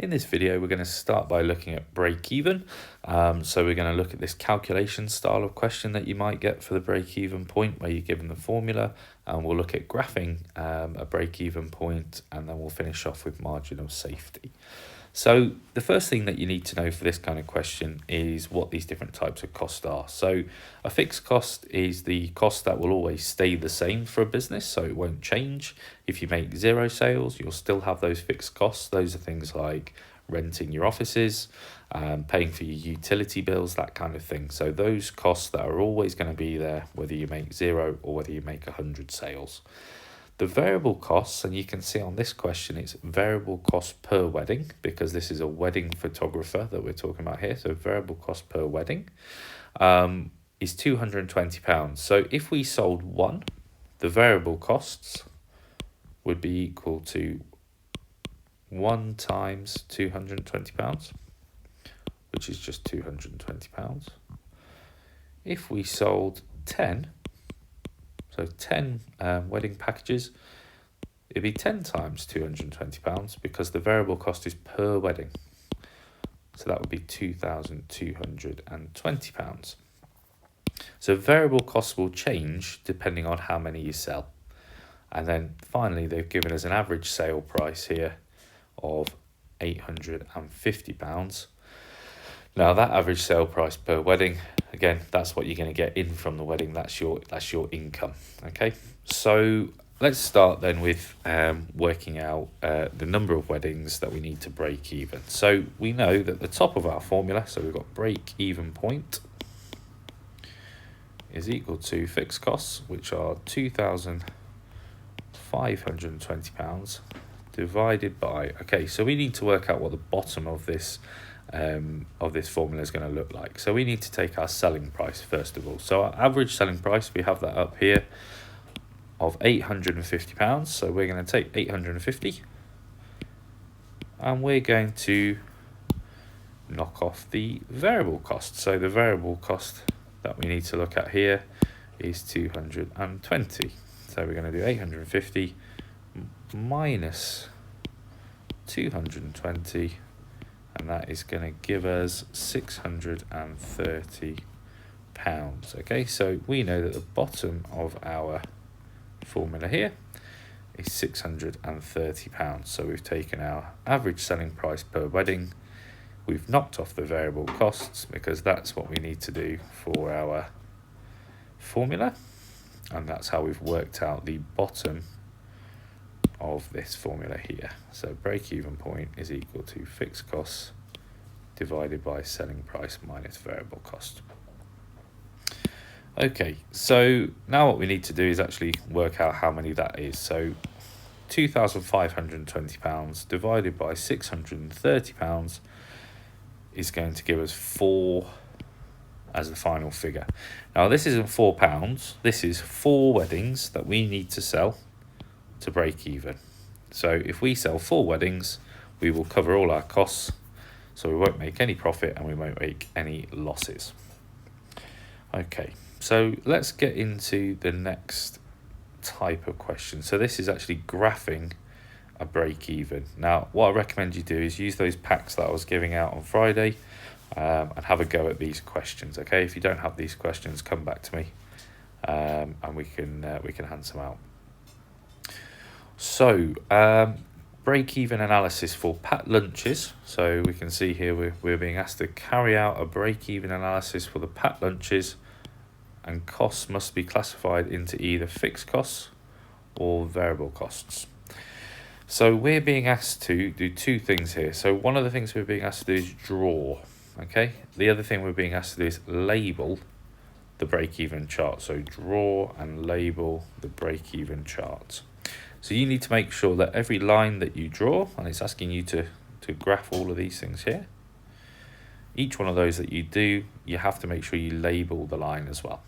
In this video, we're going to start by looking at break-even. So we're going to look at this calculation style of question that you might get for the break-even point where you're given the formula, and we'll look at graphing a break-even point, and then we'll finish off with margin of safety. So the first thing that you need to know for this kind of question is what these different types of costs are. So a fixed cost is the cost that will always stay the same for a business, so it won't change. If you make 0 sales, you'll still have those fixed costs. Those are things like renting your offices, paying for your utility bills, that kind of thing. So those costs that are always going to be there, whether you make 0 or whether you make 100 sales. The variable costs, and you can see on this question, it's variable cost per wedding, because this is a wedding photographer that we're talking about here. So variable cost per wedding is £220. So if we sold one, the variable costs would be equal to 1 times £220, which is just £220. If we sold 10, so 10 wedding packages, it'd be 10 times £220 because the variable cost is per wedding. So that would be £2,220. So variable costs will change depending on how many you sell. And then finally, they've given us an average sale price here of £850. Now that average sale price per wedding, again, that's what you're going to get in from the wedding. That's your income. Okay, so let's start then with working out the number of weddings that we need to break even. So we know that the top of our formula, so we've got break even point, is equal to fixed costs, which are £2,520 divided by, okay, so we need to work out what the bottom of this formula is going to look like. So we need to take our selling price first of all. So our average selling price, we have that up here, of £850. So we're going to take 850 and we're going to knock off the variable cost. So the variable cost that we need to look at here is 220. So we're going to do 850 minus 220, and that is going to give us £630. Okay, so we know that the bottom of our formula here is £630. So we've taken our average selling price per wedding, we've knocked off the variable costs because that's what we need to do for our formula, and that's how we've worked out the bottom of this formula here. So break-even point is equal to fixed costs divided by selling price minus variable cost. Okay, so now what we need to do is actually work out how many that is. So £2,520 divided by £630 is going to give us 4 as the final figure. Now this isn't £4, this is 4 weddings that we need to sell to break even. So if we sell 4 weddings, we will cover all our costs, so we won't make any profit and we won't make any losses. Okay, so let's get into the next type of question. So this is actually graphing a break even. Now what I recommend you do is use those packs that I was giving out on Friday and have a go at these questions. Okay, if you don't have these questions, come back to me and we can hand some out. So break-even analysis for packed lunches. So we can see here we're being asked to carry out a break-even analysis for the packed lunches, and costs must be classified into either fixed costs or variable costs. So we're being asked to do 2 things here. So one of the things we're being asked to do is draw. Okay, the other thing we're being asked to do is label the break-even chart. So draw and label the break-even chart. So you need to make sure that every line that you draw, and it's asking you to graph all of these things here, each one of those that you do, you have to make sure you label the line as well.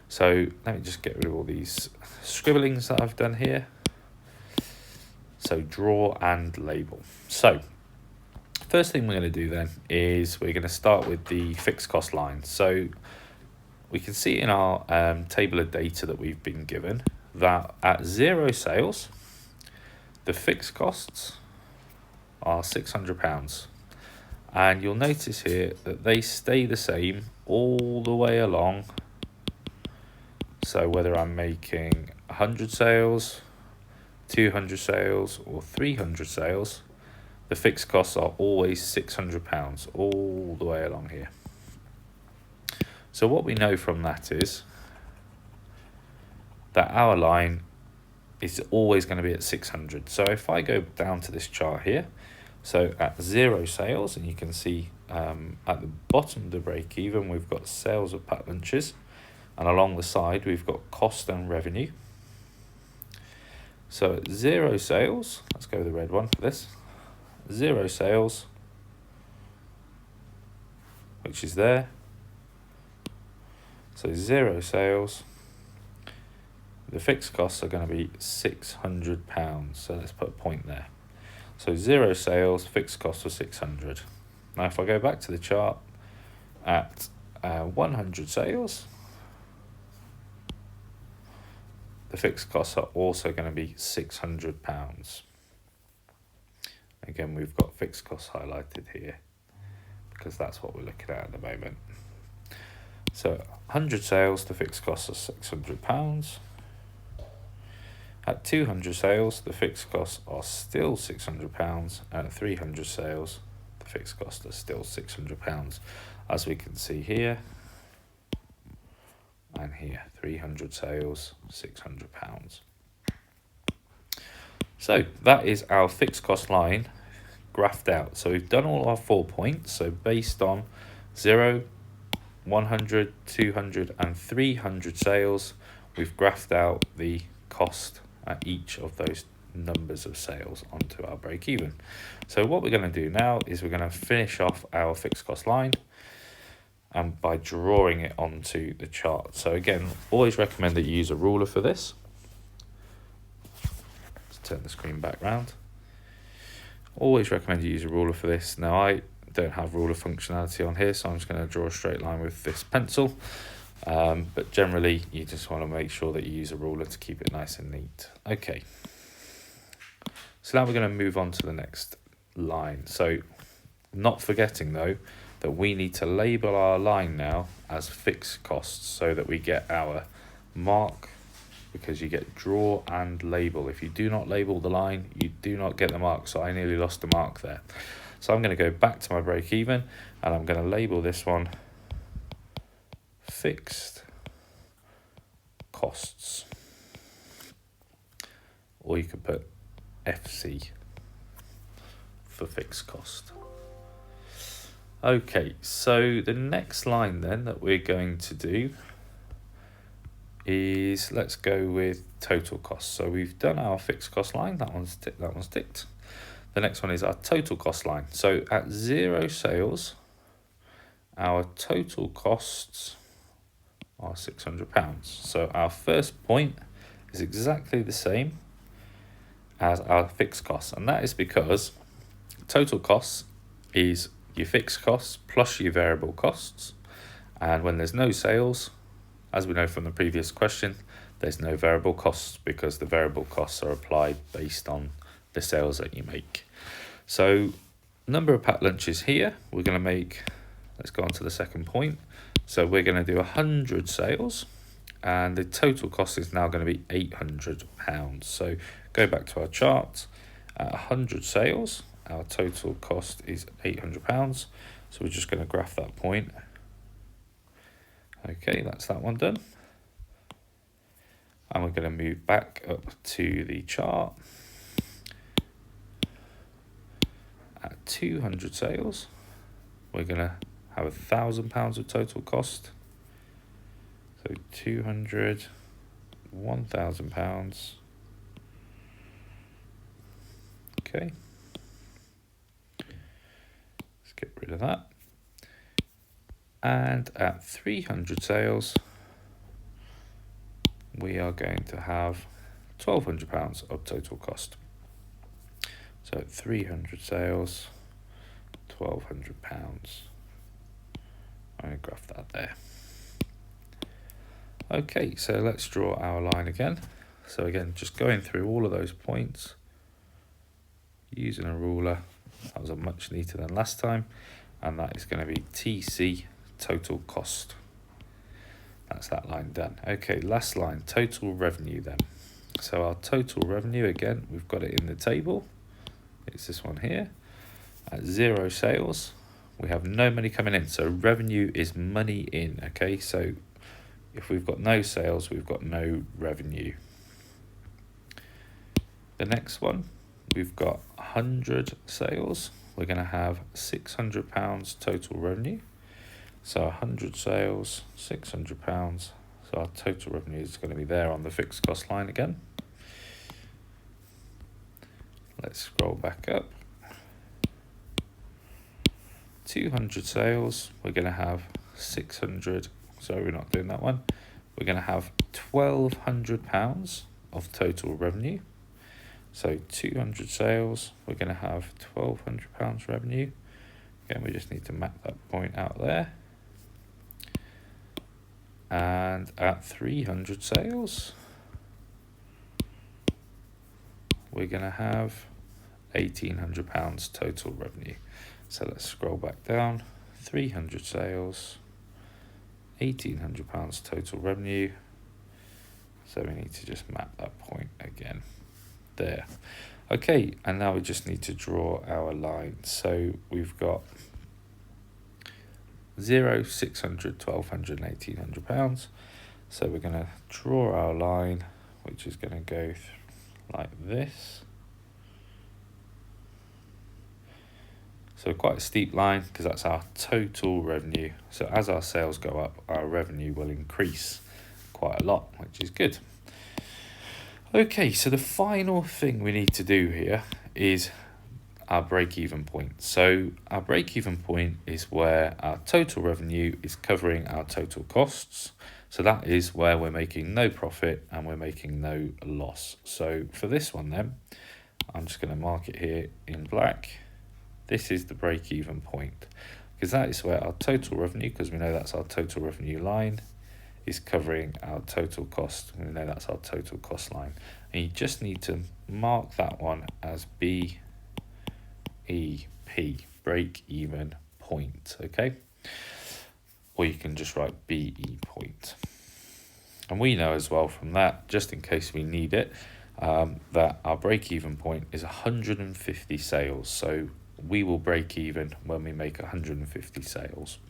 So let me just get rid of all these scribblings that I've done here. So draw and label. So first thing we're going to do then is we're going to start with the fixed cost line. So we can see in our table of data that we've been given that at 0 sales, the fixed costs are £600. And you'll notice here that they stay the same all the way along. So whether I'm making 100 sales, 200 sales, or 300 sales, the fixed costs are always £600 all the way along here. So what we know from that is that our line is always going to be at 600. So if I go down to this chart here, so at 0 sales, and you can see at the bottom of the break even, we've got sales of packed lunches, and along the side, we've got cost and revenue. So at 0 sales, let's go with the red one for this, 0 sales, which is there. So 0 sales, the fixed costs are going to be £600. So let's put a point there. So 0 sales, fixed cost was 600. Now if I go back to the chart at 100 sales, the fixed costs are also going to be £600. Again, we've got fixed costs highlighted here because that's what we're looking at the moment. So 100 sales, the fixed costs are £600. At 200 sales, the fixed costs are still £600, and at 300 sales, the fixed costs are still £600, as we can see here and here. 300 sales, £600. So that is our fixed cost line graphed out. So we've done all our 4 points. So based on 0, 100, 200, and 300 sales, we've graphed out the cost at each of those numbers of sales onto our break even. So what we're going to do now is we're going to finish off our fixed cost line and by drawing it onto the chart. So again, always recommend that you use a ruler for this. Let's turn the screen back round. Always recommend you use a ruler for this. Now I don't have ruler functionality on here, so I'm just going to draw a straight line with this pencil. But generally, you just want to make sure that you use a ruler to keep it nice and neat. Okay. So now we're going to move on to the next line. So not forgetting, though, that we need to label our line now as fixed costs so that we get our mark, because you get draw and label. If you do not label the line, you do not get the mark. So I nearly lost the mark there. So I'm going to go back to my break even, and I'm going to label this one fixed costs, or you could put FC for fixed cost. Okay, so the next line then that we're going to do is, let's go with total cost. So we've done our fixed cost line, that one's ticked. The next one is our total cost line. So at 0 sales, our total costs are £600. So our first point is exactly the same as our fixed costs, and that is because total costs is your fixed costs plus your variable costs, and when there's no sales, as we know from the previous question, there's no variable costs because the variable costs are applied based on the sales that you make. So number of packed lunches here, we're going to make, let's go on to the second point. So we're going to do 100 sales, and the total cost is now going to be £800. So go back to our chart. At 100 sales, our total cost is £800. So we're just going to graph that point. Okay, that's that one done. And we're going to move back up to the chart. At 200 sales, we're going to have £1,000 of total cost. So 200, £1,000. Okay. Let's get rid of that. And at 300 sales, we are going to have £1,200 of total cost. So at 300 sales, £1,200. I'm going to graph that there. Okay, so let's draw our line again. So again, just going through all of those points, using a ruler That was a much neater than last time. And that is going to be TC, total cost. That's that line done. Okay, last line, total revenue then. So our total revenue, again, we've got it in the table. It's this one here. At 0 sales, we have no money coming in. So revenue is money in, okay? So if we've got no sales, we've got no revenue. The next one, we've got 100 sales. We're going to have £600 total revenue. So 100 sales, £600. So our total revenue is going to be there on the fixed cost line again. Let's scroll back up. 200 sales, we're going to have 600. So we're not doing that one. We're going to have £1,200 of total revenue. So 200 sales, we're going to have £1,200 revenue. Again, we just need to map that point out there. And at 300 sales, we're going to have £1,800 total revenue. So let's scroll back down. 300 sales, £1,800 total revenue. So we need to just map that point again. There. Okay, and now we just need to draw our line. So we've got 0, 600, 1,200, and £1,800. So we're going to draw our line, which is going to go like this. So quite a steep line because that's our total revenue. So as our sales go up, our revenue will increase quite a lot, which is good. Okay, so the final thing we need to do here is our break-even point. So our break-even point is where our total revenue is covering our total costs. So that is where we're making no profit and we're making no loss. So for this one then, I'm just going to mark it here in black. This is the break-even point because that is where our total revenue, because we know that's our total revenue line, is covering our total cost. We know that's our total cost line. And you just need to mark that one as BEP, break-even point, okay? Or you can just write BE point. And we know as well from that, just in case we need it, that our break-even point is 150 sales. So we will break even when we make 150 sales.